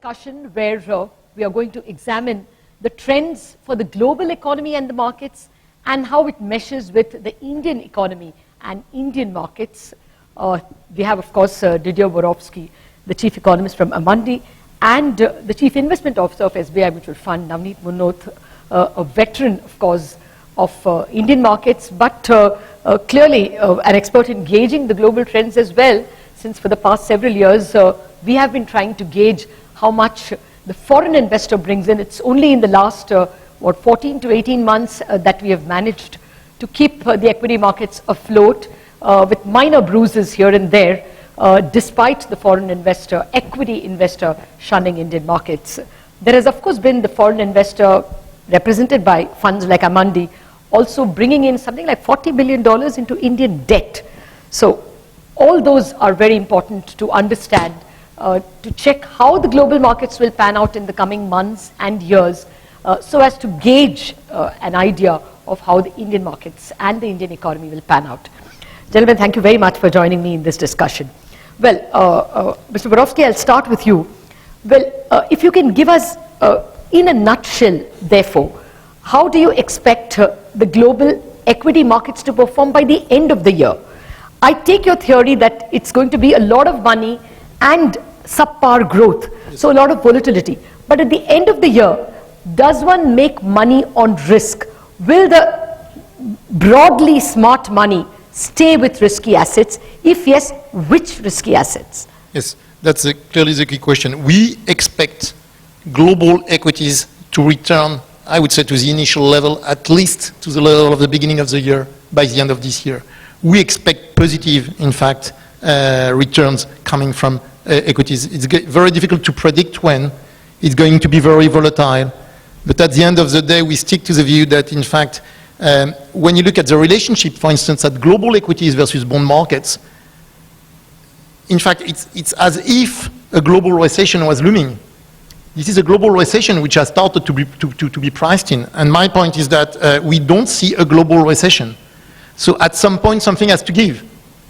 Discussion where we are going to examine the trends for the global economy and the markets and how it meshes with the Indian economy and Indian markets. We have, of course, Didier Borowski, the Chief Economist from Amundi, and the Chief Investment Officer of SBI Mutual Fund, Navneet, Munot, a veteran, of course, of Indian markets, but clearly an expert in gauging the global trends as well, since for the past several years, we have been trying to gauge how much the foreign investor brings in. It's only in the last, 14 to 18 months that we have managed to keep the equity markets afloat with minor bruises here and there, despite the foreign investor, equity investor shunning Indian markets. There has, of course, been the foreign investor represented by funds like Amundi, also bringing in something like $40 billion into Indian debt. So all those are very important to understand, to check how the global markets will pan out in the coming months and years, so as to gauge an idea of how the Indian markets and the Indian economy will pan out. Gentlemen, thank you very much for joining me in this discussion. Well, Mr. Borowski, I'll start with you. Well, if you can give us, in a nutshell, therefore, how do you expect the global equity markets to perform by the end of the year? I take your theory that it's going to be a lot of money and subpar growth, so a lot of volatility. But at the end of the year, does one make money on risk? Will the broadly smart money stay with risky assets? If yes, which risky assets? Yes, that's clearly the key question. We expect global equities to return, I would say, to the initial level, at least to the level of the beginning of the year, by the end of this year. We expect positive, in fact, returns coming from equities. It's very difficult to predict when. It's going to be very volatile. But at the end of the day, we stick to the view that, in fact, when you look at the relationship, for instance, at global equities versus bond markets, in fact, it's as if a global recession was looming. This is a global recession which has started to be priced in. And my point is that we don't see a global recession. So at some point, something has to give.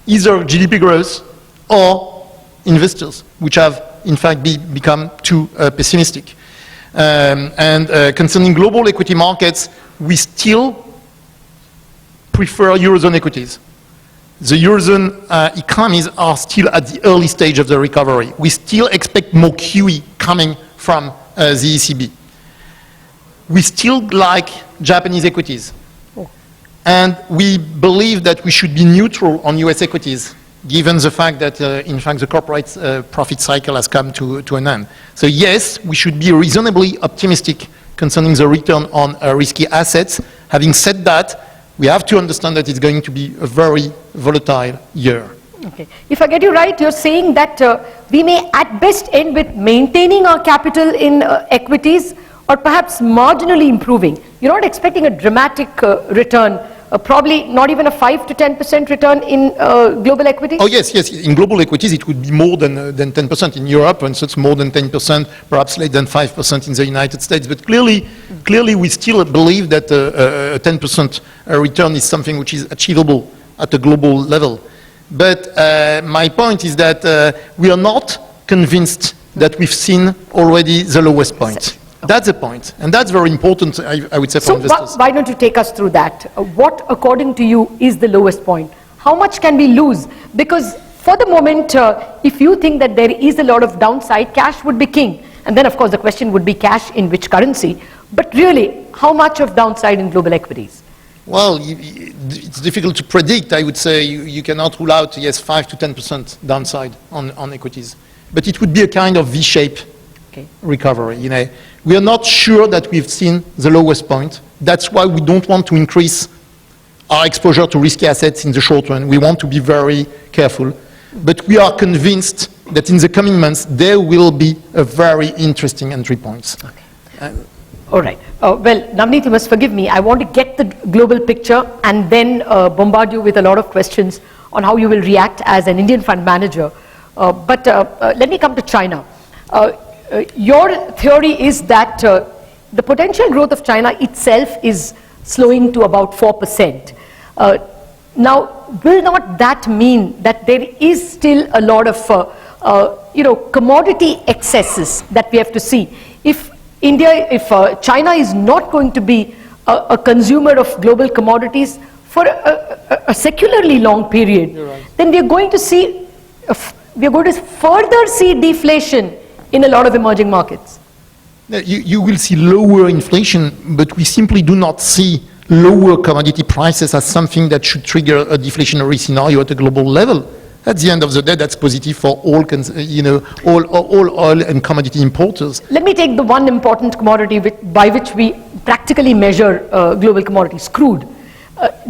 Either GDP growth or investors, which have, in fact, become too pessimistic. Concerning global equity markets, we still prefer Eurozone equities. The Eurozone economies are still at the early stage of the recovery. We still expect more QE coming from the ECB. We still like Japanese equities. And we believe that we should be neutral on US equities, given the fact that, in fact, the corporate profit cycle has come to an end. So yes, we should be reasonably optimistic concerning the return on risky assets. Having said that, we have to understand that it's going to be a very volatile year. Okay. If I get you right, you're saying that we may at best end with maintaining our capital in equities or perhaps marginally improving. You're not expecting a dramatic return, probably not even a 5 to 10% return in global equities? Oh yes, yes. In global equities, it would be more than 10%. In Europe, for instance, more than 10%, perhaps less than 5% in the United States. But clearly we still believe that a 10% return is something which is achievable at a global level. But my point is that we are not convinced that we've seen already the lowest point. That's the point, and that's very important, I would say, for investors. So why don't you take us through that? What, according to you, is the lowest point? How much can we lose? Because for the moment, if you think that there is a lot of downside, cash would be king. And then, of course, the question would be cash in which currency. But really, how much of downside in global equities? Well, it's difficult to predict. I would say you cannot rule out, yes, 5 to 10% downside on equities. But it would be a kind of V-shape recovery. You know, we are not sure that we've seen the lowest point. That's why we don't want to increase our exposure to risky assets in the short run. We want to be very careful. But we are convinced that in the coming months, there will be a very interesting entry points. Okay. All right. Well, Navneet, you must forgive me. I want to get the global picture and then bombard you with a lot of questions on how you will react as an Indian fund manager. But let me come to China. Your theory is that the potential growth of China itself is slowing to about 4%. Now, will not that mean that there is still a lot of commodity excesses that we have to see. If China is not going to be a consumer of global commodities for a secularly long period, then we are going to see, we are going to further see deflation in a lot of emerging markets. You will see lower inflation, but we simply do not see lower commodity prices as something that should trigger a deflationary scenario at a global level. At the end of the day, that's positive for all oil and commodity importers. Let me take the one important commodity by which we practically measure global commodities, crude.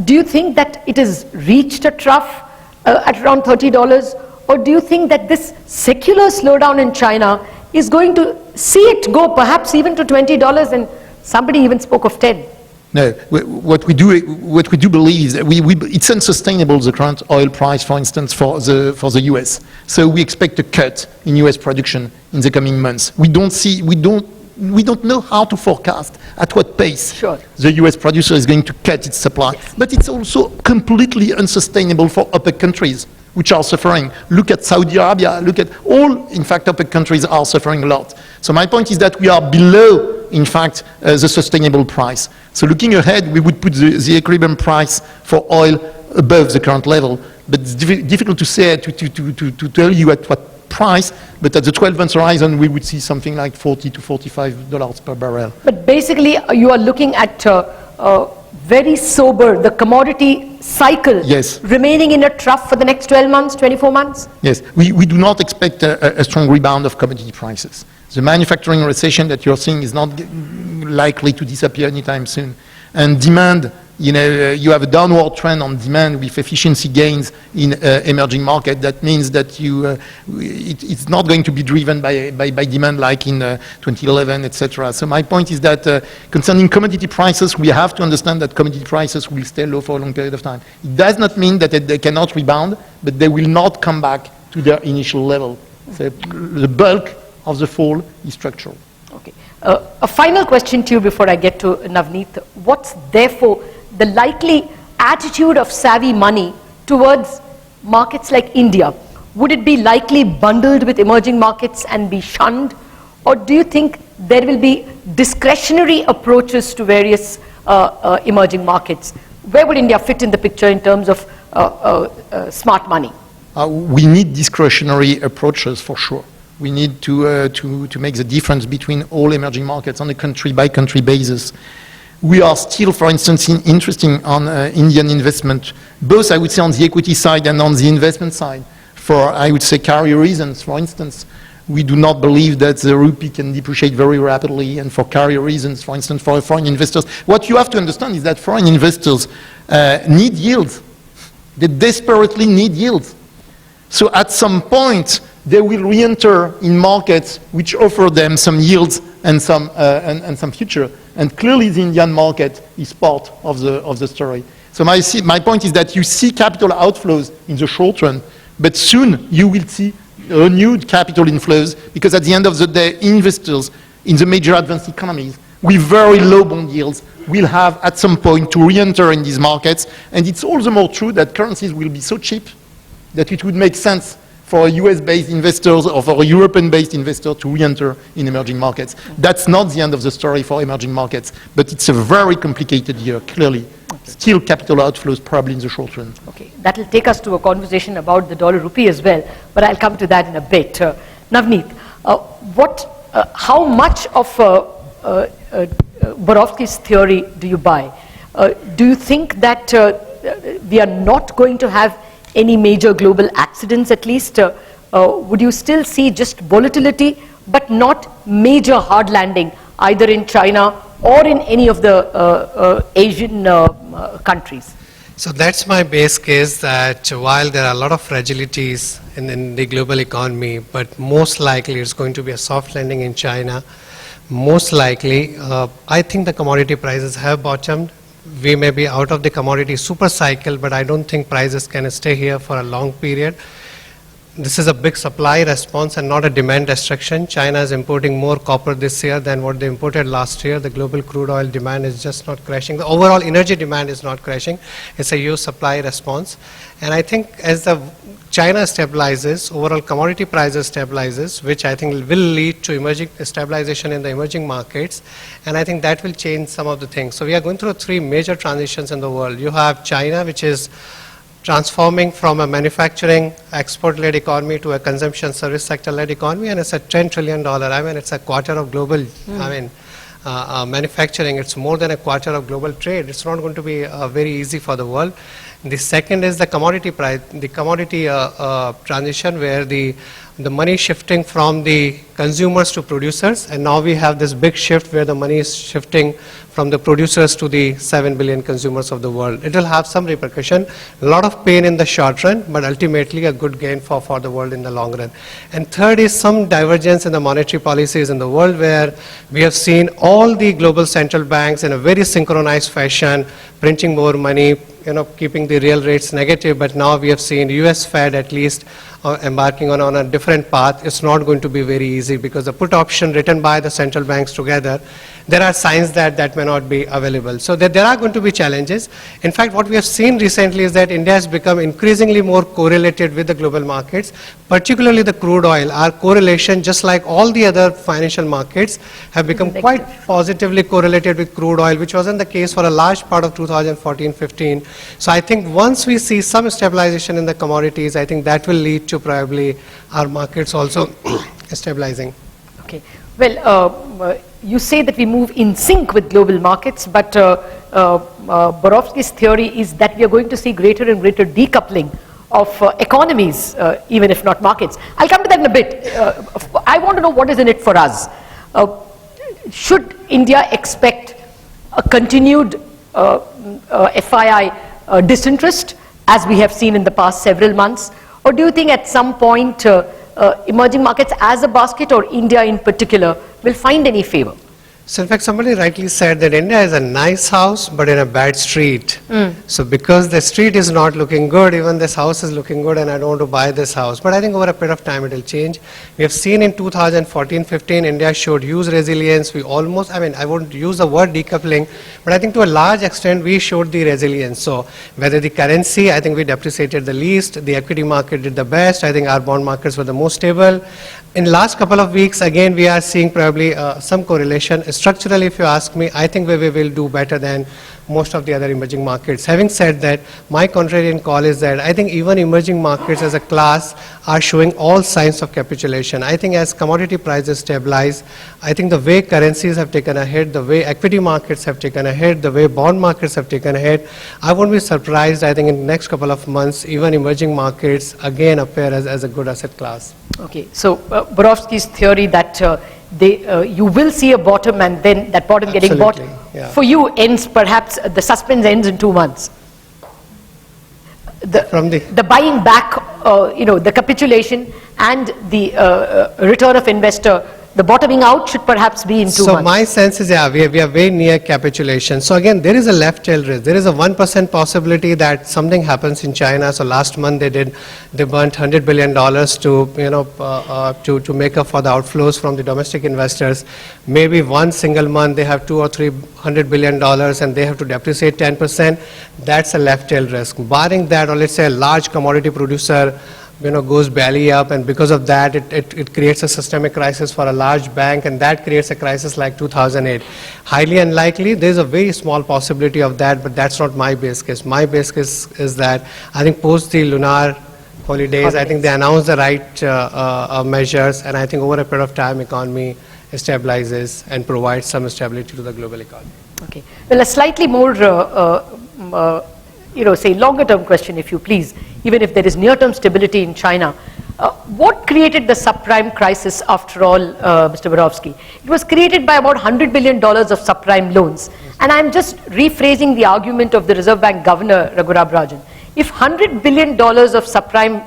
Do you think that it has reached a trough at around $30, or do you think that this secular slowdown in China is going to see it go perhaps even to $20, and somebody even spoke of 10? No, what we do believe is that it's unsustainable, the current oil price, for instance, for the US. So we expect a cut in US production in the coming months. We don't know how to forecast at what pace the US producer is going to cut its supply. Yes. But it's also completely unsustainable for OPEC countries, which are suffering. Look at Saudi Arabia, look at all, in fact, OPEC countries are suffering a lot. So my point is that we are below, in fact, the sustainable price. So looking ahead, we would put the equilibrium price for oil above the current level, but it's difficult to say, to tell you at what price, but at the 12-month horizon, we would see something like $40 to $45 per barrel. But basically, you are looking at very sober, the commodity cycle remaining in a trough for the next 12 months, 24 months? Yes, we do not expect a strong rebound of commodity prices. The manufacturing recession that you're seeing is not likely to disappear anytime soon. And demand, you have a downward trend on demand with efficiency gains in emerging market. That means that it's not going to be driven by demand like in 2011, etc. So my point is that concerning commodity prices, we have to understand that commodity prices will stay low for a long period of time. It does not mean that they cannot rebound, but they will not come back to their initial level. So the bulk of the fall is structural. Okay. A final question to you before I get to Navneet. What's therefore the likely attitude of savvy money towards markets like India? Would it be likely bundled with emerging markets and be shunned? Or do you think there will be discretionary approaches to various emerging markets? Where would India fit in the picture in terms of smart money? We need discretionary approaches for sure. We need to make the difference between all emerging markets on a country-by-country basis. We are still, for instance, interested on Indian investment, both, I would say, on the equity side and on the investment side, for, I would say, carrier reasons. For instance, we do not believe that the rupee can depreciate very rapidly, and for carrier reasons, for instance, for foreign investors. What you have to understand is that foreign investors need yields. They desperately need yields. So at some point, they will re-enter in markets which offer them some yields and some future. And clearly the Indian market is part of the story. So my point is that you see capital outflows in the short run, but soon you will see renewed capital inflows, because at the end of the day, investors in the major advanced economies with very low bond yields will have at some point to re-enter in these markets. And it's all the more true that currencies will be so cheap that it would make sense for a US-based investors or for a European-based investor to re-enter in emerging markets. That's not the end of the story for emerging markets, but it's a very complicated year, clearly. Okay. Still capital outflows probably in the short run. Okay, that will take us to a conversation about the dollar rupee as well, but I'll come to that in a bit. Navneet, how much of Borowski's theory do you buy? Do you think that we are not going to have any major global accidents at least? Would you still see just volatility, but not major hard landing, either in China or in any of the Asian countries? So that's my base case, that while there are a lot of fragilities in the global economy, but most likely it's going to be a soft landing in China. Most likely, I think the commodity prices have bottomed. We may be out of the commodity super cycle, but I don't think prices can stay here for a long period. this is a big supply response and not a demand destruction. China is importing more copper this year than what they imported last year. The global crude oil demand is just not crashing. The overall energy demand is not crashing. It's a huge supply response. And I think as the China stabilizes, overall commodity prices stabilizes, which I think will lead to emerging stabilization in the emerging markets. And I think that will change some of the things. So we are going through 3 major transitions in the world. You have China, which is transforming from a manufacturing export-led economy to a consumption service sector-led economy, and it's a $10 trillion. I mean, it's a quarter of global, manufacturing. It's more than a quarter of global trade. It's not going to be very easy for the world. The second is the commodity price, the commodity transition, where the money shifting from the consumers to producers, and now we have this big shift where the money is shifting from the producers to the 7 billion consumers of the world. It will have some repercussion, a lot of pain in the short run, but ultimately a good gain for the world in the long run. And third is some divergence in the monetary policies in the world, where we have seen all the global central banks in a very synchronized fashion printing more money, keeping the real rates negative, but now we have seen US Fed at least embarking on a different path. It's not going to be very easy because the put option written by the central banks together, there are signs that may not be available. So there are going to be challenges. In fact, what we have seen recently is that India has become increasingly more correlated with the global markets, particularly the crude oil. Our correlation, just like all the other financial markets, have become quite positively correlated with crude oil, which wasn't the case for a large part of 2014-15. So I think once we see some stabilization in the commodities, I think that will lead to probably our markets also stabilizing. Okay. Well, you say that we move in sync with global markets, but Borowski's theory is that we are going to see greater and greater decoupling of economies, even if not markets. I'll come to that in a bit. I want to know what is in it for us. Should India expect a continued FII disinterest, as we have seen in the past several months? Or do you think at some point emerging markets as a basket, or India in particular, will find any favor? So in fact, somebody rightly said that India is a nice house, but in a bad street. So because the street is not looking good, even this house is looking good, and I don't want to buy this house. But I think over a period of time, it will change. We have seen in 2014-15, India showed huge resilience. We almost, I wouldn't use the word decoupling, but I think to a large extent, we showed the resilience. So whether the currency, I think we depreciated the least, the equity market did the best. I think our bond markets were the most stable. In the last couple of weeks, again, we are seeing probably some correlation. Structurally, if you ask me, I think we will do better than most of the other emerging markets. Having said that, my contrarian call is that I think even emerging markets as a class are showing all signs of capitulation. I think as commodity prices stabilize, I think the way currencies have taken a hit, the way equity markets have taken a hit, the way bond markets have taken a hit, I won't be surprised, I think in the next couple of months, even emerging markets again appear as a good asset class. Okay, so Borowski's theory that you will see a bottom, and then that bottom getting bought, for you ends, perhaps the suspense ends in 2 months. The buying back, the capitulation and the return of investor, the bottoming out should perhaps be in 2 months. So my sense is, we are very near capitulation. So again, there is a left tail risk. There is a 1% possibility that something happens in China. So last month they burnt $100 billion to make up for the outflows from the domestic investors. Maybe one single month they have $200 or $300 billion and they have to depreciate 10%. That's a left tail risk. Barring that, or let's say a large commodity producer goes belly up, and because of that it creates a systemic crisis for a large bank, and that creates a crisis like 2008. Highly unlikely. There's a very small possibility of that, but that's not my base case. My base case is that I think post the lunar holidays, I think they announced the right measures, and I think over a period of time economy stabilizes and provides some stability to the global economy. Okay. Well, a slightly more say longer term question, if you please, even if there is near-term stability in China. What created the subprime crisis after all, Mr. Borowski? It was created by about $100 billion of subprime loans. And I'm just rephrasing the argument of the Reserve Bank Governor, Raghuram Rajan. If $100 billion of subprime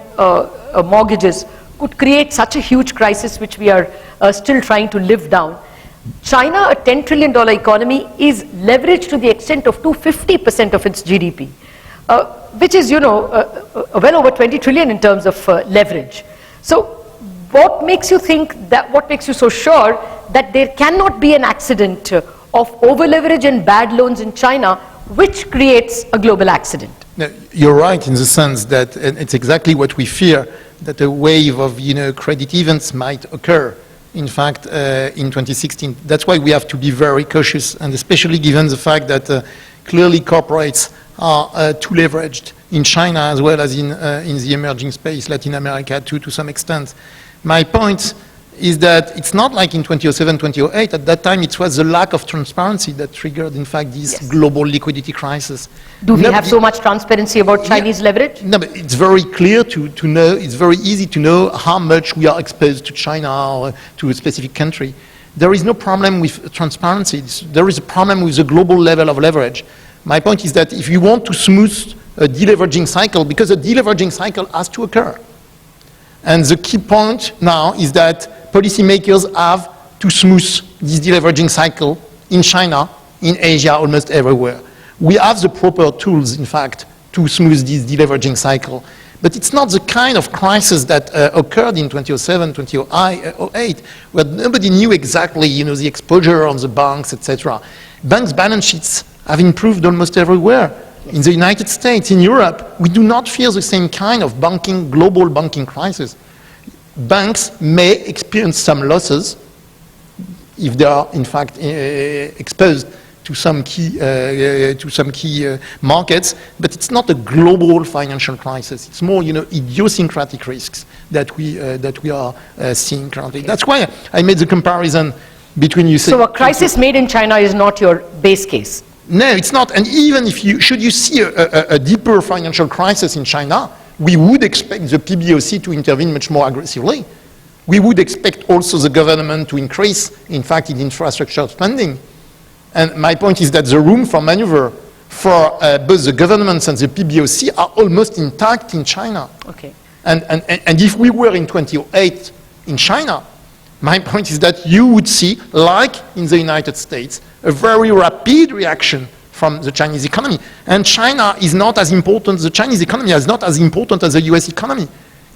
mortgages could create such a huge crisis, which we are still trying to live down, China, a $10 trillion economy, is leveraged to the extent of 250% of its GDP. Which is, well over 20 trillion in terms of leverage. So what makes you think that, what makes you so sure that there cannot be an accident of over-leverage and bad loans in China which creates a global accident? No, you're right in the sense that, and it's exactly what we fear, that a wave of credit events might occur, in fact, in 2016. That's why we have to be very cautious, and especially given the fact that clearly corporates are too leveraged in China as well as in the emerging space, Latin America too, to some extent. My point is that it's not like in 2007, 2008. At that time, it was the lack of transparency that triggered, in fact, this global liquidity crisis. Do we have so much transparency about Chinese leverage? No, but it's very clear to know, it's very easy to know how much we are exposed to China or to a specific country. There is no problem with transparency. There is a problem with the global level of leverage. My point is that if you want to smooth a deleveraging cycle, because a deleveraging cycle has to occur. And the key point now is that policymakers have to smooth this deleveraging cycle in China, in Asia, almost everywhere. We have the proper tools, in fact, to smooth this deleveraging cycle. But it's not the kind of crisis that occurred in 2007, 2008, where nobody knew exactly, the exposure on the banks, etc. Banks' balance sheets have improved almost everywhere. In the United States, in Europe, we do not fear the same kind of global banking crisis. Banks may experience some losses if they are, in fact, exposed to some key markets, but it's not a global financial crisis. It's more, idiosyncratic risks that we are seeing currently. That's why I made the comparison between you. So a crisis made in China is not your base case? No, it's not. And even if should you see a deeper financial crisis in China, we would expect the PBOC to intervene much more aggressively. We would expect also the government to increase, in fact, in infrastructure spending. And my point is that the room for maneuver for both the governments and the PBOC are almost intact in China. Okay. And if we were in 2008 in China, my point is that you would see, like in the United States, a very rapid reaction from the Chinese economy. And China is not as important, the Chinese economy is not as important as the US economy.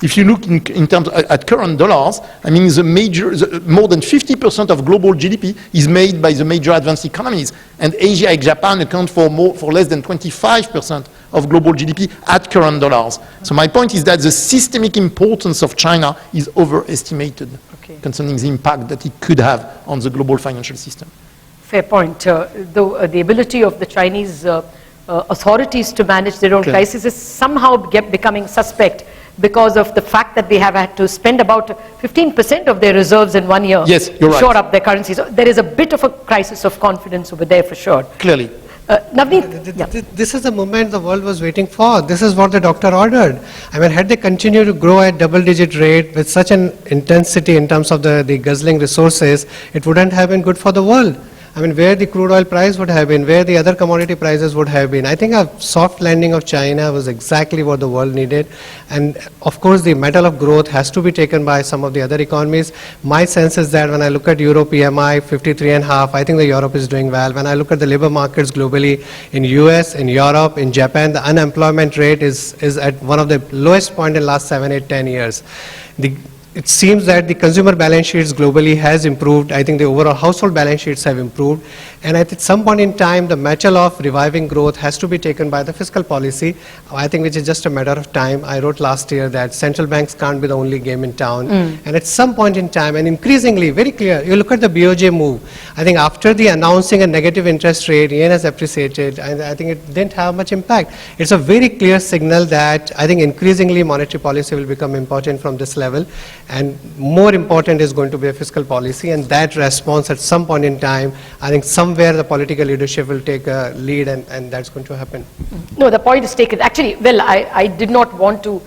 If you look in terms at current dollars, I mean, more than 50% of global GDP is made by the major advanced economies. And Asia and Japan account for less than 25% of global GDP at current dollars. So my point is that the systemic importance of China is overestimated concerning the impact that it could have on the global financial system. Fair point. Though the ability of the Chinese authorities to manage their own crisis is somehow becoming suspect because of the fact that they have had to spend about 15% of their reserves in 1 year to shore up their currency. So there is a bit of a crisis of confidence over there for sure. Clearly. Navneet? This is the moment the world was waiting for. This is what the doctor ordered. I mean, had they continued to grow at double-digit rate with such an intensity in terms of the guzzling resources, it wouldn't have been good for the world. I mean, where the crude oil price would have been, where the other commodity prices would have been. I think a soft landing of China was exactly what the world needed. And of course, the medal of growth has to be taken by some of the other economies. My sense is that when I look at Europe PMI, 53.5, I think the Europe is doing well. When I look at the labor markets globally, in US, in Europe, in Japan, the unemployment rate is at one of the lowest point in the last 7, 8, 10 years. It seems that the consumer balance sheets globally has improved. I think the overall household balance sheets have improved. And at some point in time, the mantle of reviving growth has to be taken by the fiscal policy, I think, which is just a matter of time. I wrote last year that central banks can't be the only game in town. And at some point in time, and increasingly, very clear, you look at the BOJ move. I think after the announcing a negative interest rate, yen has appreciated, and I think it didn't have much impact. It's a very clear signal that I think increasingly monetary policy will become important from this level. And more important is going to be a fiscal policy, and that response at some point in time, I think somewhere the political leadership will take a lead, and that's going to happen. No, the point is taken. Actually, well, I did not want to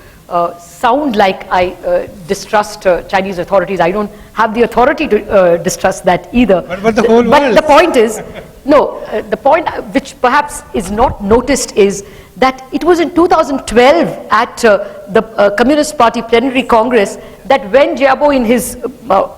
sound like I distrust Chinese authorities. I don't have the authority to distrust that either. But the whole world. But the point is, no, the point which perhaps is not noticed is that it was in 2012 at the Communist Party Plenary Congress that Wen Jiabo, in his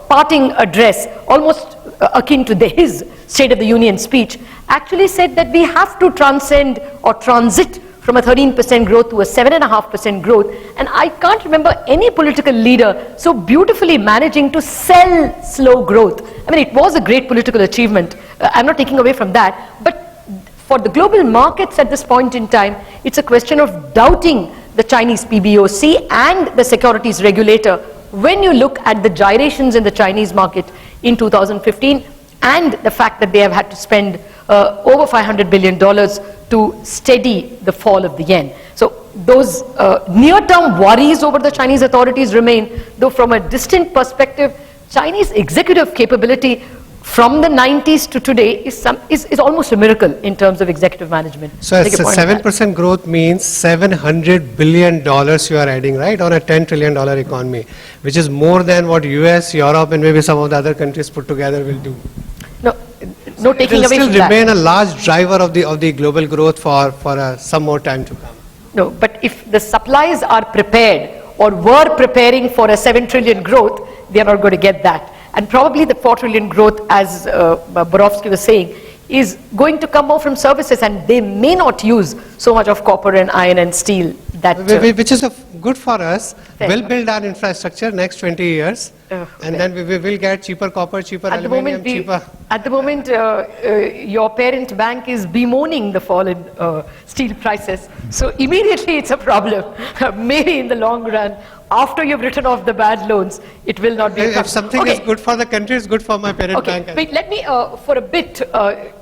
parting address, almost akin to his State of the Union speech, actually said that we have to transcend or transit from a 13% growth to a 7.5% growth. And I can't remember any political leader so beautifully managing to sell slow growth. I mean, it was a great political achievement. I'm not taking away from that. But for the global markets at this point in time, it's a question of doubting the Chinese PBOC and the securities regulator when you look at the gyrations in the Chinese market in 2015 and the fact that they have had to spend over $500 billion to steady the fall of the yen. So those near-term worries over the Chinese authorities remain, though from a distant perspective, Chinese executive capability from the 90s to today is almost a miracle in terms of executive management. So 7% growth means $700 billion you are adding, right, on a $10 trillion economy, which is more than what US, Europe, and maybe some of the other countries put together will do. No taking away from that. It will still remain a large driver of the global growth for some more time to come. No, but if the supplies are prepared or were preparing for a 7 trillion growth, they are not going to get that. And probably the 4 trillion growth, as Borowski was saying, is going to come more from services, and they may not use so much of copper and iron and steel. Which is good for us. We'll build our infrastructure next 20 years, and then we will get cheaper copper, cheaper aluminum, cheaper. At the moment, your parent bank is bemoaning the fall in steel prices. So immediately it's a problem. Maybe in the long run, after you've written off the bad loans, it will not be a problem. If something is good for the country, it's good for my parent bank. Wait, let me, for a bit,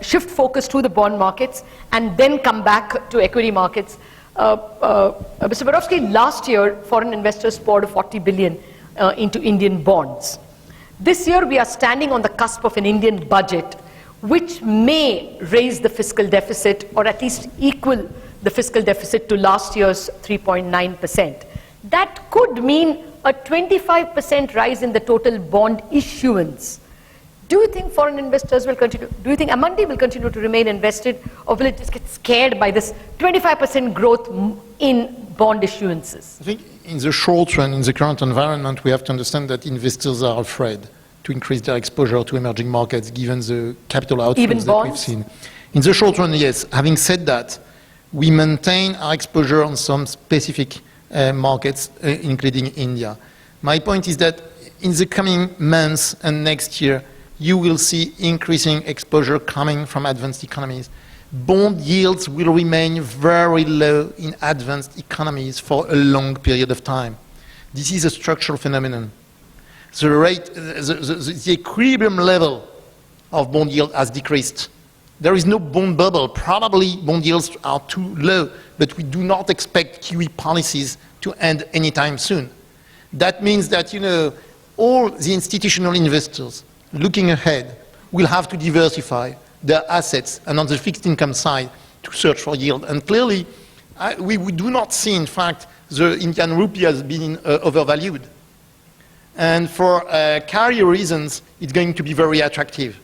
shift focus to the bond markets and then come back to equity markets. Mr. Borowski, last year, foreign investors poured 40 billion into Indian bonds. This year, we are standing on the cusp of an Indian budget, which may raise the fiscal deficit or at least equal the fiscal deficit to last year's 3.9%. That could mean a 25% rise in the total bond issuance. Do you think foreign investors will continue? Do you think Amundi will continue to remain invested, or will it just get scared by this 25% growth in bond issuances? I think in the short run, in the current environment, we have to understand that investors are afraid to increase their exposure to emerging markets given the capital outflows that we've seen. In the short run, yes. Having said that, we maintain our exposure on some specific markets, including India. My point is that in the coming months and next year, you will see increasing exposure coming from advanced economies. Bond yields will remain very low in advanced economies for a long period of time. This is a structural phenomenon. The equilibrium level of bond yield has decreased. There is no bond bubble. Probably bond yields are too low, but we do not expect QE policies to end anytime soon. That means that, all the institutional investors looking ahead will have to diversify their assets, and on the fixed income side to search for yield. And clearly, we do not see, in fact, the Indian rupee has been overvalued. And for carrier reasons, it's going to be very attractive.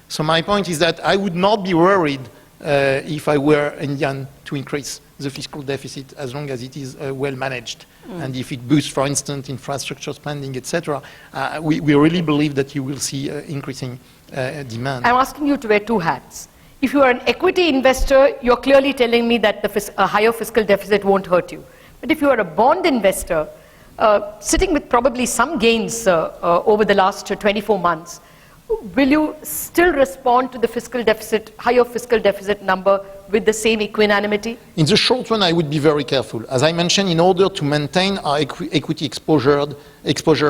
So my point is that I would not be worried if I were Indian to increase the fiscal deficit as long as it is well managed. And if it boosts, for instance, infrastructure spending, etc., we really believe that you will see increasing demand. I'm asking you to wear two hats. If you are an equity investor, you're clearly telling me that a higher fiscal deficit won't hurt you. But if you are a bond investor, sitting with probably some gains over the last 24 months, will you still respond to the fiscal deficit, higher fiscal deficit number with the same equanimity? In the short run, I would be very careful. As I mentioned, in order to maintain our equity exposure,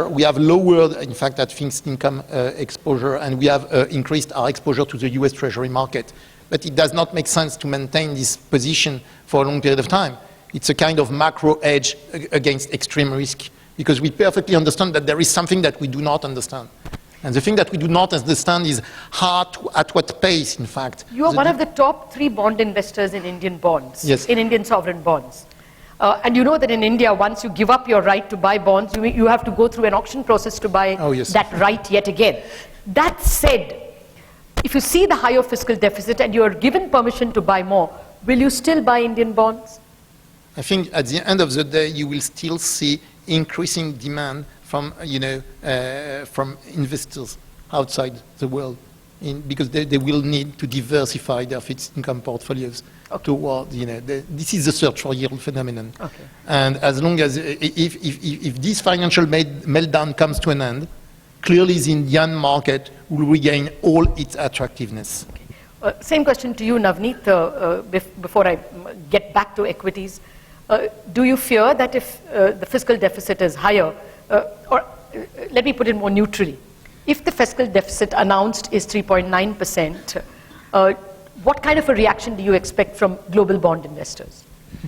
we have lowered, in fact, that fixed income exposure, and we have increased our exposure to the US Treasury market. But it does not make sense to maintain this position for a long period of time. It's a kind of macro edge against extreme risk, because we perfectly understand that there is something that we do not understand. And the thing that we do not understand is at what pace, in fact. You are one of the top 3 bond investors in Indian bonds, yes, in Indian sovereign bonds. And you know that in India, once you give up your right to buy bonds, you have to go through an auction process to buy that right yet again. That said, if you see the higher fiscal deficit and you are given permission to buy more, will you still buy Indian bonds? I think at the end of the day, you will still see increasing demand from, from investors outside the world. because they will need to diversify their fixed income portfolios towards, this is the search for yield phenomenon. Okay. And as long as, if this financial meltdown comes to an end, clearly the Indian market will regain all its attractiveness. Okay. Same question to you, Navneet, before I get back to equities. Do you fear that if the fiscal deficit is higher, or let me put it more neutrally, if the fiscal deficit announced is 3.9%, what kind of a reaction do you expect from global bond investors?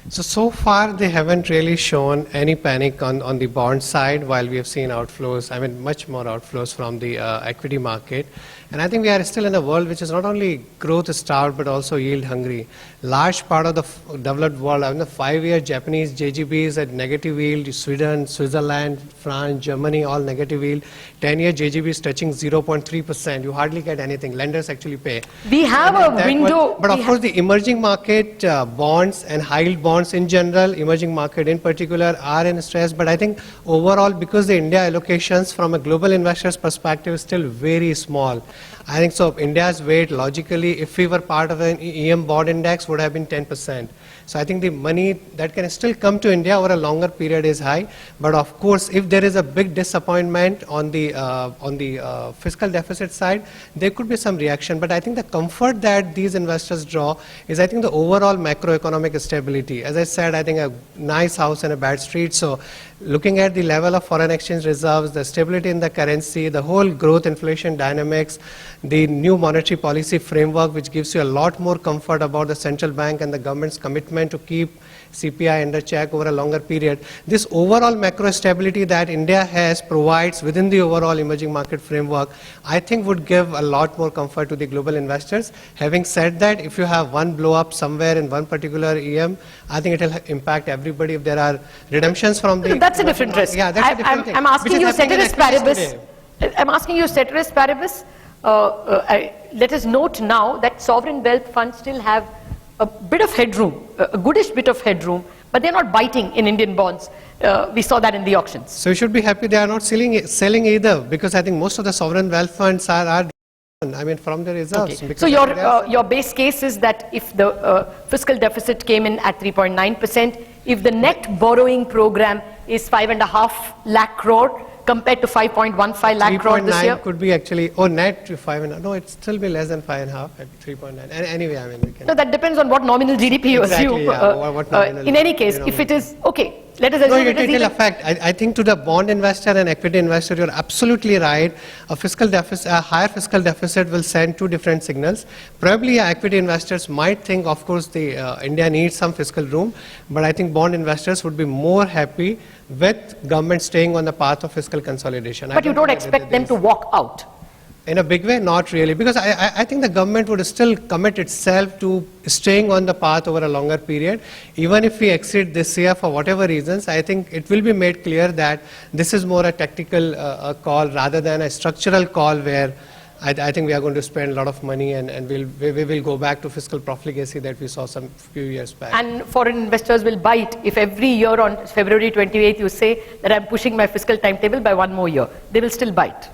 So far, they haven't really shown any panic on the bond side, while we have seen outflows, much more outflows from the equity market. And I think we are still in a world which is not only growth starved, but also yield hungry. Large part of the developed world, the 5-year Japanese JGBs at negative yield, Sweden, Switzerland, France, Germany, all negative yield. 10-year JGBs touching 0.3%. You hardly get anything. Lenders actually pay. We have a window. But of course, the emerging market bonds and high yield bonds in general, emerging market in particular, are in stress. But I think overall, because the India allocations from a global investor's perspective is still very small. I think so India's weight, logically, if we were part of an EM bond index, would have been 10%. So I think the money that can still come to India over a longer period is high. But of course, if there is a big disappointment on the fiscal deficit side, there could be some reaction. But I think the comfort that these investors draw is, I think, the overall macroeconomic stability. As I said, I think a nice house and a bad street. So looking at the level of foreign exchange reserves, the stability in the currency, the whole growth inflation dynamics, the new monetary policy framework, which gives you a lot more comfort about the central bank and the government's commitment to keep CPI under check over a longer period. This overall macro stability that India has provides within the overall emerging market framework, I think would give a lot more comfort to the global investors. Having said that, if you have one blow up somewhere in one particular EM, I think it will impact everybody if there are redemptions from the... That's a different risk. Yeah, that's a different thing. I'm asking you ceteris paribus. I'm asking you ceteris paribus. Let us note now that sovereign wealth funds still have a bit of headroom, a goodish bit of headroom, but they're not biting in Indian bonds. We saw that in the auctions. So you should be happy they are not selling either, because I think most of the sovereign wealth funds are from the reserves. Okay. So your base case is that if the fiscal deficit came in at 3.9%, if the net borrowing program is 5.5 lakh crore, compared to 5.15 lakh crore this year? 3.9 could be actually, net to 5.5. No, it'd still be less than 5.5 at 3.9. And anyway, we can... No, that depends on what nominal GDP you assume. Yeah, in any case, if it is, okay, let us assume it will affect. I think to the bond investor and equity investor, you're absolutely right. A higher fiscal deficit will send two different signals. Probably equity investors might think, of course, India needs some fiscal room, but I think bond investors would be more happy with government staying on the path of fiscal consolidation. But you don't expect them to walk out? In a big way, not really, because I think the government would still commit itself to staying on the path over a longer period. Even if we exit this year for whatever reasons, I think it will be made clear that this is more a tactical call rather than a structural call where I think we are going to spend a lot of money and we will go back to fiscal profligacy that we saw some few years back. And foreign investors will bite if every year on February 28th you say that I'm pushing my fiscal timetable by one more year. They will still bite.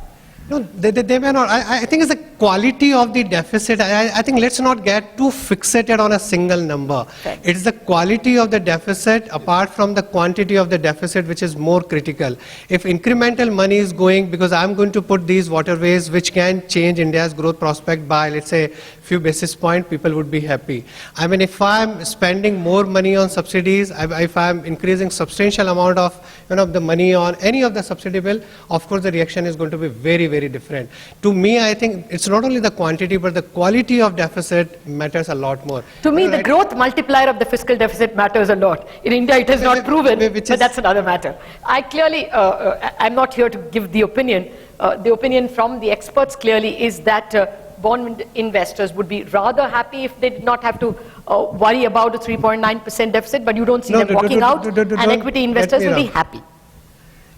No, they may not. I think it's the quality of the deficit. I think let's not get too fixated on a single number. Okay. It's the quality of the deficit apart from the quantity of the deficit which is more critical. If incremental money is going, because I'm going to put these waterways which can change India's growth prospect by, let's say, few basis points, people would be happy. If I'm spending more money on subsidies, if I'm increasing substantial amount of the money on any of the subsidy bill, of course the reaction is going to be very, very different. To me, I think it's not only the quantity, but the quality of deficit matters a lot more. To me, the growth multiplier of the fiscal deficit matters a lot. In India, it is not proven, but that's another matter. I clearly, I'm not here to give the opinion. The opinion from the experts clearly is that bond investors would be rather happy if they did not have to worry about a 3.9% deficit, but you don't see them walking out, and equity investors will be happy.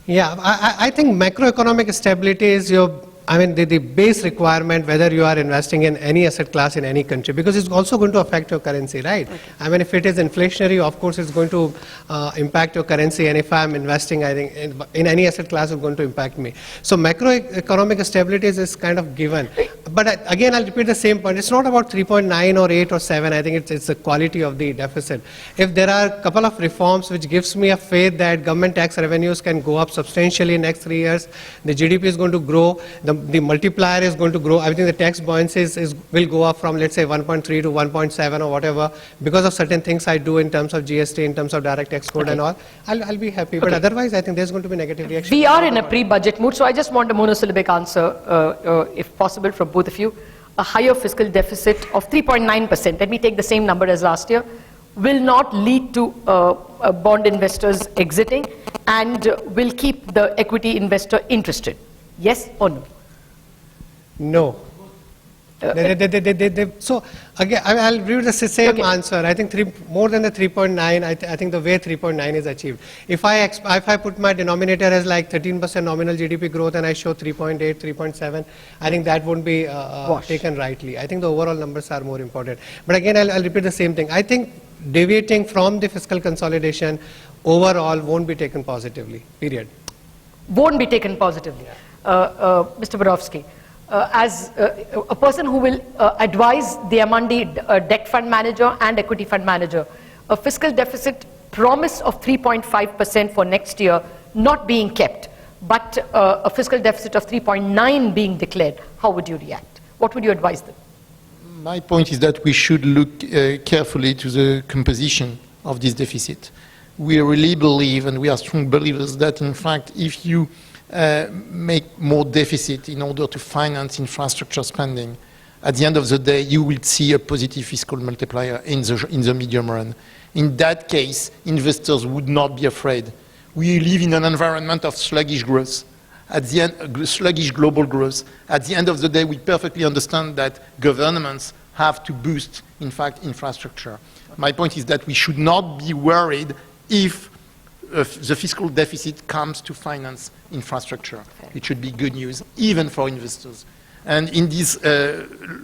Yeah, I think macroeconomic stability is the base requirement whether you are investing in any asset class in any country, because it's also going to affect your currency, right? Okay. If it is inflationary, of course it's going to impact your currency, and if I'm investing, I think in any asset class, it's going to impact me. So macroeconomic stability is kind of given. But again, I'll repeat the same point. It's not about 3.9 or 8 or 7. I think it's the quality of the deficit. If there are a couple of reforms which gives me a faith that government tax revenues can go up substantially in the next 3 years, the GDP is going to grow, the multiplier is going to grow. I think the tax buoyancy will go up from, let's say, 1.3 to 1.7 or whatever, because of certain things I do in terms of GST, in terms of direct export and all. I'll be happy. But otherwise, I think there's going to be negative reaction. We are in a pre-budget mood, so I just want a monosyllabic answer, if possible, from both of you. A higher fiscal deficit of 3.9%, let me take the same number as last year, will not lead to bond investors exiting and will keep the equity investor interested. Yes or no? No. So again, I'll read the same answer. I think more than the 3.9. I think the way 3.9 is achieved. If I put my denominator as like 13% nominal GDP growth and I show 3.8, 3.7, I think that won't be taken rightly. I think the overall numbers are more important. But again, I'll repeat the same thing. I think deviating from the fiscal consolidation overall won't be taken positively. Period. Won't be taken positively. Mr. Borowski. As a person who will advise the Amundi debt fund manager and equity fund manager, a fiscal deficit promise of 3.5% for next year not being kept, but a fiscal deficit of 3.9 being declared, how would you react? What would you advise them? My point is that we should look carefully to the composition of this deficit. We really believe, and we are strong believers, that in fact, if you make more deficit in order to finance infrastructure spending, at the end of the day, you will see a positive fiscal multiplier in the medium run. In that case, investors would not be afraid. We live in an environment of sluggish growth. At the end, sluggish global growth. At the end of the day, we perfectly understand that governments have to boost, in fact, infrastructure. My point is that we should not be worried if the fiscal deficit comes to finance infrastructure. It should be good news, even for investors. And in this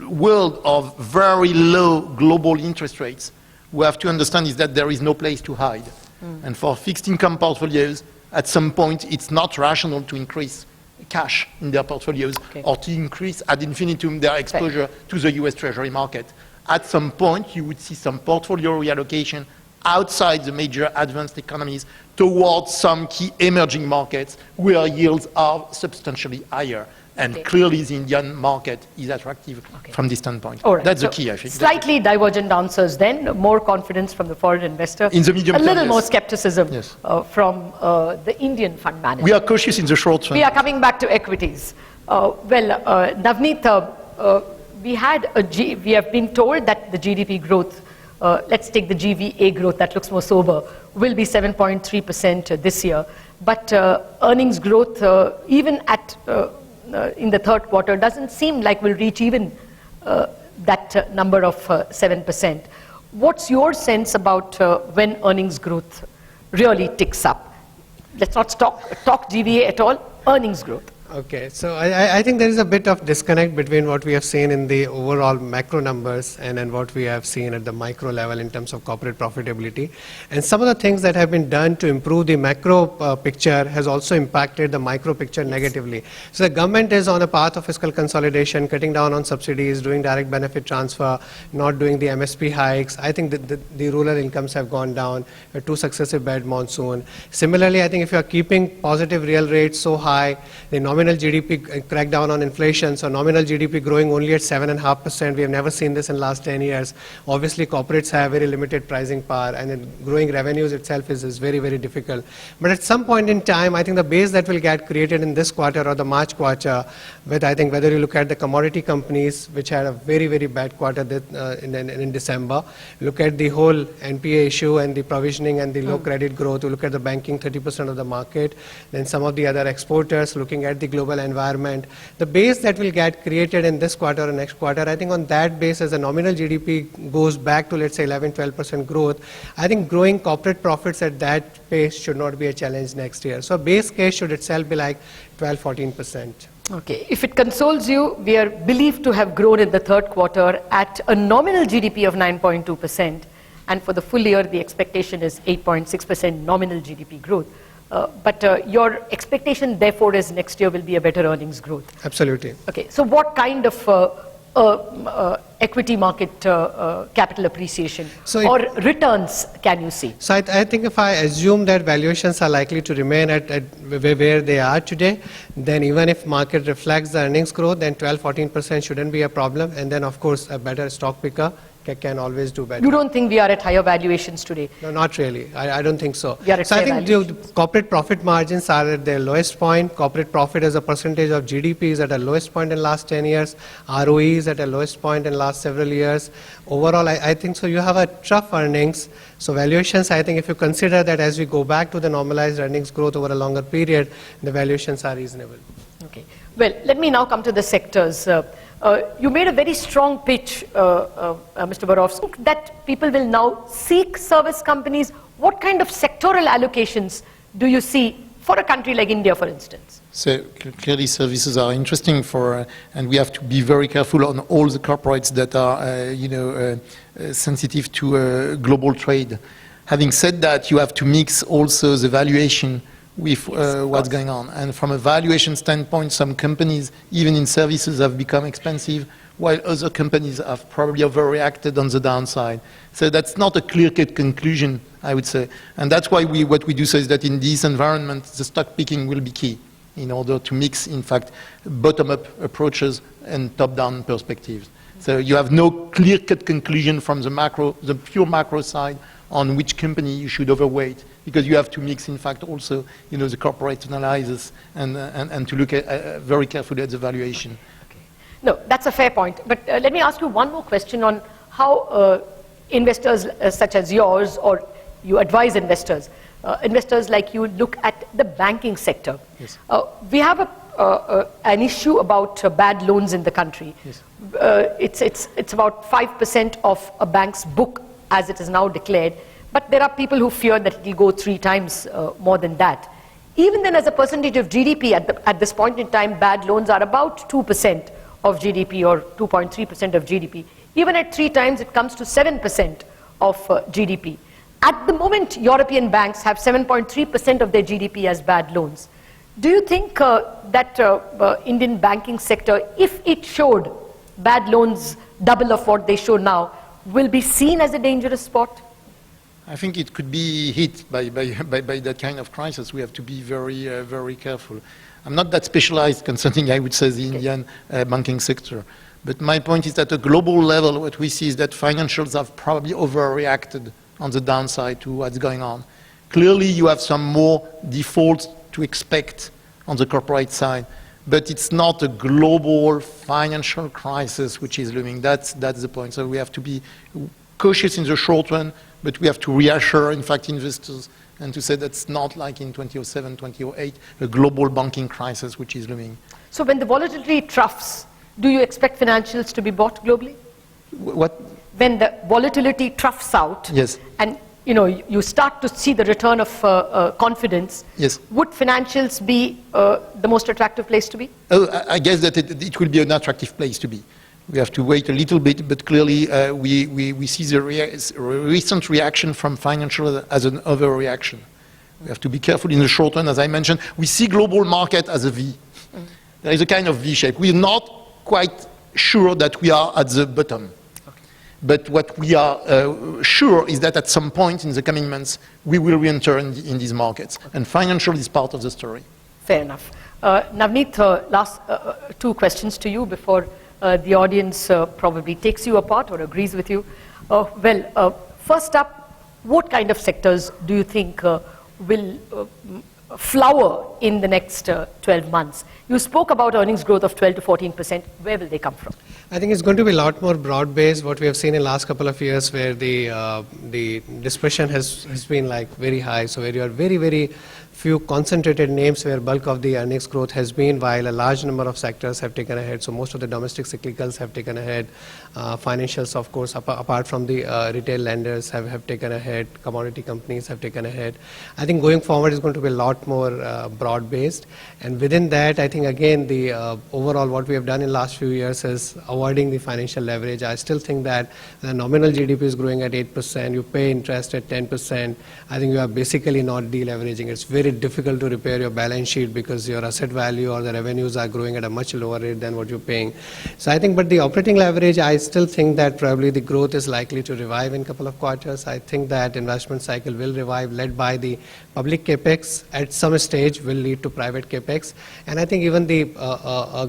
world of very low global interest rates, we have to understand is that there is no place to hide. And for fixed income portfolios, at some point, it's not rational to increase cash in their portfolios or to increase ad infinitum their exposure to the US Treasury market. At some point, you would see some portfolio reallocation outside the major advanced economies towards some key emerging markets where yields are substantially higher. And clearly the Indian market is attractive from this standpoint. Right. That's the key, I think. Slightly divergent answers then, more confidence from the foreign investor. In the medium term, a little yes. more skepticism from the Indian fund manager. We are cautious in the short term. We are coming back to equities. Navneet, we have been told that the GDP growth, let's take the GVA growth, that looks more sober, will be 7.3% this year. But earnings growth, even at in the third quarter, doesn't seem like we'll reach even that number of 7%. What's your sense about when earnings growth really ticks up? Let's not talk GVA at all, earnings growth. Okay, so I think there is a bit of disconnect between what we have seen in the overall macro numbers and what we have seen at the micro level in terms of corporate profitability. And some of the things that have been done to improve the macro picture has also impacted the micro picture negatively. So the government is on a path of fiscal consolidation, cutting down on subsidies, doing direct benefit transfer, not doing the MSP hikes. I think that the rural incomes have gone down, 2 successive bad monsoon. Similarly, I think if you are keeping positive real rates so high, the nominal GDP crack down on inflation, so nominal GDP growing only at 7.5%. We have never seen this in the last 10 years. Obviously, corporates have very limited pricing power, and then growing revenues itself is very, very difficult. But at some point in time, I think the base that will get created in this quarter or the March quarter, with I think whether you look at the commodity companies, which had a very, very bad quarter in December, look at the whole NPA issue and the provisioning and the low credit growth, you look at the banking, 30% of the market, then some of the other exporters, looking at the global environment. The base that will get created in this quarter or next quarter, I think on that base, as a nominal GDP goes back to, let's say, 11-12% growth, I think growing corporate profits at that pace should not be a challenge next year. So base case should itself be like 12-14%. Okay, if it consoles you, we are believed to have grown in the third quarter at a nominal GDP of 9.2%, and for the full year, the expectation is 8.6% nominal GDP growth. But your expectation, therefore, is next year will be a better earnings growth. Absolutely. Okay, so what kind of equity market capital appreciation or returns can you see? So I think if I assume that valuations are likely to remain at where they are today, then even if market reflects the earnings growth, then 12-14% shouldn't be a problem. And then, of course, a better stock picker can always do better. You don't think we are at higher valuations today? No, not really. I don't think so. We are at So I think the valuations. corporate profit margins are at their lowest point. Corporate profit as a percentage of GDP is at the lowest point in the last 10 years. ROE is at the lowest point in the last several years. Overall, I think so. You have a trough earnings. So valuations, I think if you consider that as we go back to the normalized earnings growth over a longer period, the valuations are reasonable. Okay. Well, let me now come to the sectors. You made a very strong pitch, Mr. Borowski, that people will now seek service companies. What kind of sectoral allocations do you see for a country like India, for instance? So clearly services are interesting for, and we have to be very careful on all the corporates that are, sensitive to global trade. Having said that, you have to mix also the valuation with what's going on. And from a valuation standpoint, some companies, even in services, have become expensive, while other companies have probably overreacted on the downside. So that's not a clear-cut conclusion, I would say. And that's why what we do say is that in this environment, the stock picking will be key in order to mix, in fact, bottom-up approaches and top-down perspectives. So you have no clear-cut conclusion from the pure macro side on which company you should overweight, because you have to mix, in fact, also, the corporate analysis and to look at, very carefully at the valuation. Okay. No, that's a fair point. But let me ask you one more question on how investors such as yours, or you advise investors like you, look at the banking sector. Yes. We have an issue about bad loans in the country. Yes. It's about 5% of a bank's book as it is now declared, but there are people who fear that it will go 3 times more than that. Even then, as a percentage of GDP, at this point in time, bad loans are about 2% of GDP or 2.3% of GDP. Even at 3 times, it comes to 7% of GDP. At the moment, European banks have 7.3% of their GDP as bad loans. Do you think that Indian banking sector, if it showed bad loans double of what they show now, will be seen as a dangerous spot? I think it could be hit by that kind of crisis. We have to be very, very careful. I'm not that specialized concerning, I would say, the Indian banking sector. But my point is that at a global level, what we see is that financials have probably overreacted on the downside to what's going on. Clearly, you have some more defaults to expect on the corporate side, but it's not a global financial crisis which is looming. That's the point. So we have to be cautious in the short run, but we have to reassure, in fact, investors and to say that's not like in 2007, 2008, a global banking crisis which is looming. So when the volatility troughs, do you expect financials to be bought globally? What? When the volatility troughs out, Yes. and you start to see the return of confidence, Yes. would financials be the most attractive place to be? Oh, I guess that it will be an attractive place to be. We have to wait a little bit, but clearly we see the recent reaction from financial as an overreaction. We have to be careful in the short run, as I mentioned. We see global market as a V. There is a kind of V shape. We're not quite sure that we are at the bottom. But what we are sure is that at some point in the coming months, we will re-enter in these markets. And financial is part of the story. Fair enough. Navneet, last 2 questions to you before the audience probably takes you apart or agrees with you. First up, what kind of sectors do you think will flower in the next 12 months? You spoke about earnings growth of 12 to 14%. Where will they come from? I think it's going to be a lot more broad-based, what we have seen in the last couple of years, where the dispersion has been like very high. So where you are very, very few concentrated names where bulk of the earnings growth has been, while a large number of sectors have taken ahead. So most of the domestic cyclicals have taken ahead. Financials, of course, apart from the retail lenders have taken ahead. Commodity companies have taken ahead. I think going forward is going to be a lot more broad-based. And within that, I think, again, the overall what we have done in the last few years is avoiding the financial leverage. I still think that the nominal GDP is growing at 8%. You pay interest at 10%. I think you are basically not deleveraging. It's very very difficult to repair your balance sheet because your asset value or the revenues are growing at a much lower rate than what you're paying. So I think, but the operating leverage, I still think that probably the growth is likely to revive in a couple of quarters. I think that investment cycle will revive, led by the public capex at some stage will lead to private capex. And I think even the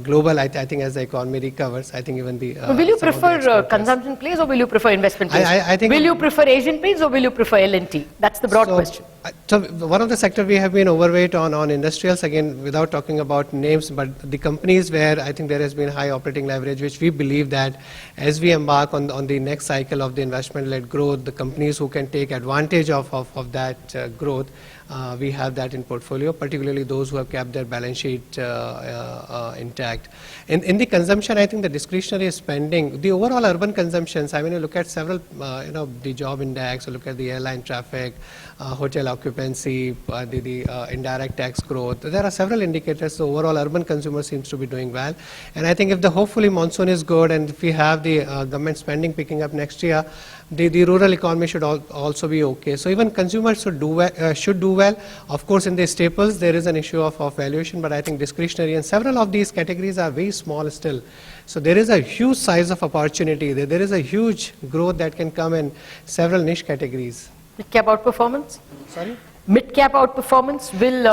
global, I think as the economy recovers, I think even the... will you prefer consumption plays or will you prefer investment plays? I think... Will you prefer Asian paints or will you prefer L&T? That's the broad question. So one of the sectors we have been overweight on industrials, again, without talking about names, but the companies where I think there has been high operating leverage, which we believe that as we embark on the next cycle of the investment-led growth, the companies who can take advantage of that growth, we have that in portfolio, particularly those who have kept their balance sheet intact. In the consumption, I think the discretionary spending, the overall urban consumptions, I mean, you look at several, the job index, you look at the airline traffic, hotel occupancy, the indirect tax growth. There are several indicators. The overall urban consumer seems to be doing well. And I think if the hopefully monsoon is good and if we have the government spending picking up next year, the rural economy should also be okay. So even consumers should do well. Of course, in the staples, there is an issue of valuation, but I think discretionary and several of these categories are very small still. So there is a huge size of opportunity. There is a huge growth that can come in several niche categories. Mid-cap outperformance? Sorry? Mid-cap outperformance, will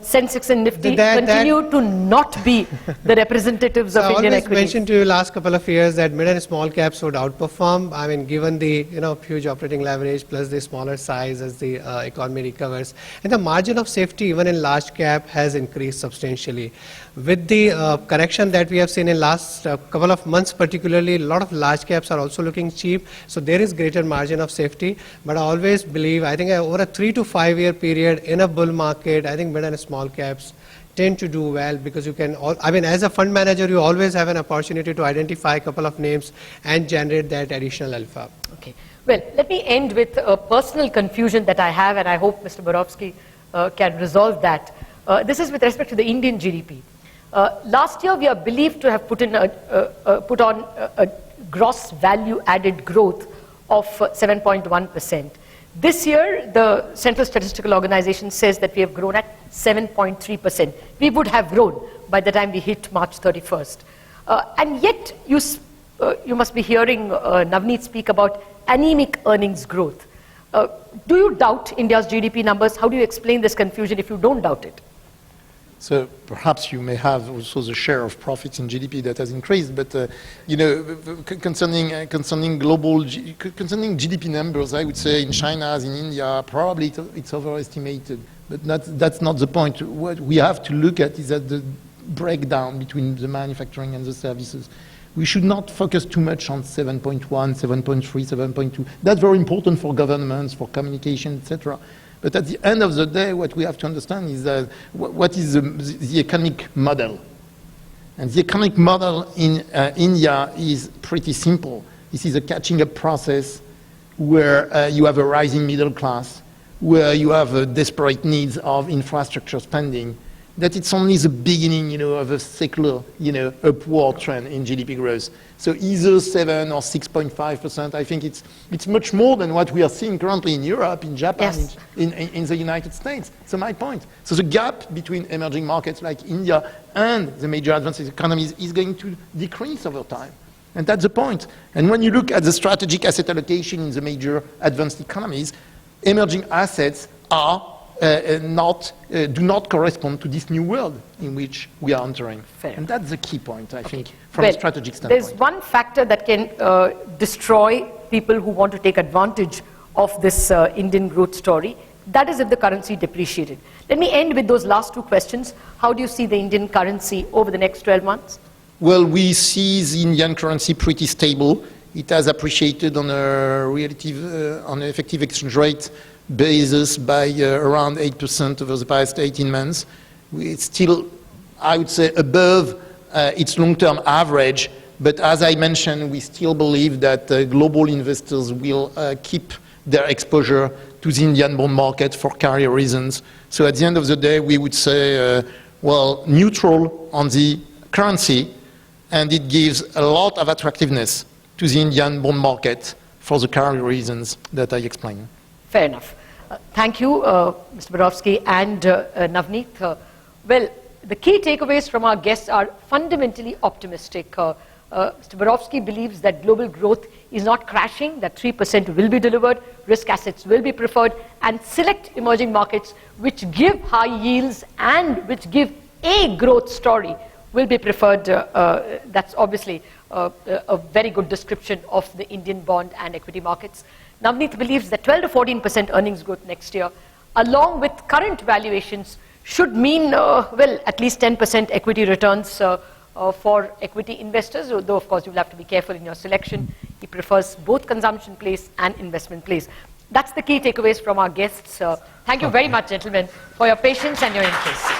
Sensex and Nifty continue to not be the representatives of Indian equities? I always mentioned to you last couple of years that mid and small caps would outperform. I mean, given the huge operating leverage plus the smaller size as the economy recovers. And the margin of safety even in large cap has increased substantially. With the correction that we have seen in last couple of months particularly, a lot of large caps are also looking cheap. So there is greater margin of safety. But I always believe, I think over a 3 to 5 year period in a bull market, I think mid and small caps tend to do well because you can, as a fund manager, you always have an opportunity to identify a couple of names and generate that additional alpha. Okay. Well, let me end with a personal confusion that I have, and I hope Mr. Borowski can resolve that. This is with respect to the Indian GDP. Last year, we are believed to have put on a gross value added growth of 7.1%. This year, the Central Statistical Organization says that we have grown at 7.3%. We would have grown by the time we hit March 31st. And yet, you must be hearing Navneet speak about anemic earnings growth. Do you doubt India's GDP numbers? How do you explain this confusion if you don't doubt it? So perhaps you may have also the share of profits in GDP that has increased, but concerning GDP numbers, I would say in China as in India, probably it's overestimated. But that's not the point. What we have to look at is at the breakdown between the manufacturing and the services. We should not focus too much on 7.1, 7.3, 7.2. That's very important for governments, for communication, etc. But at the end of the day, what we have to understand is that what is the economic model. And the economic model in India is pretty simple. This is a catching up process where you have a rising middle class, where you have desperate needs of infrastructure spending, that it's only the beginning, of a secular, upward trend in GDP growth. So either 7 or 6.5%, I think it's much more than what we are seeing currently in Europe, in Japan, yes, in the United States. So my point. So the gap between emerging markets like India and the major advanced economies is going to decrease over time. And that's the point. And when you look at the strategic asset allocation in the major advanced economies, emerging assets are do not correspond to this new world in which we are entering. Fair. And that's the key point, I think, from a strategic standpoint. There's one factor that can destroy people who want to take advantage of this Indian growth story. That is if the currency depreciated. Let me end with those last two questions. How do you see the Indian currency over the next 12 months? Well, we see the Indian currency pretty stable. It has appreciated on a relative, on an effective exchange rate basis by around 8% over the past 18 months. It's still, I would say, above its long-term average, but as I mentioned, we still believe that global investors will keep their exposure to the Indian bond market for carrier reasons. So at the end of the day, we would say, well, neutral on the currency, and it gives a lot of attractiveness to the Indian bond market for the carrier reasons that I explained. Fair enough. Thank you, Mr. Borowski and Navneet. Well, the key takeaways from our guests are fundamentally optimistic. Mr. Borowski believes that global growth is not crashing, that 3% will be delivered, risk assets will be preferred, and select emerging markets which give high yields and which give a growth story will be preferred. That's obviously a very good description of the Indian bond and equity markets. Navneet believes that 12 to 14% earnings growth next year, along with current valuations, should mean, well, at least 10% equity returns for equity investors, though of course you will have to be careful in your selection. He prefers both consumption plays and investment plays. That's the key takeaways from our guests. Thank you very much, gentlemen, for your patience and your interest.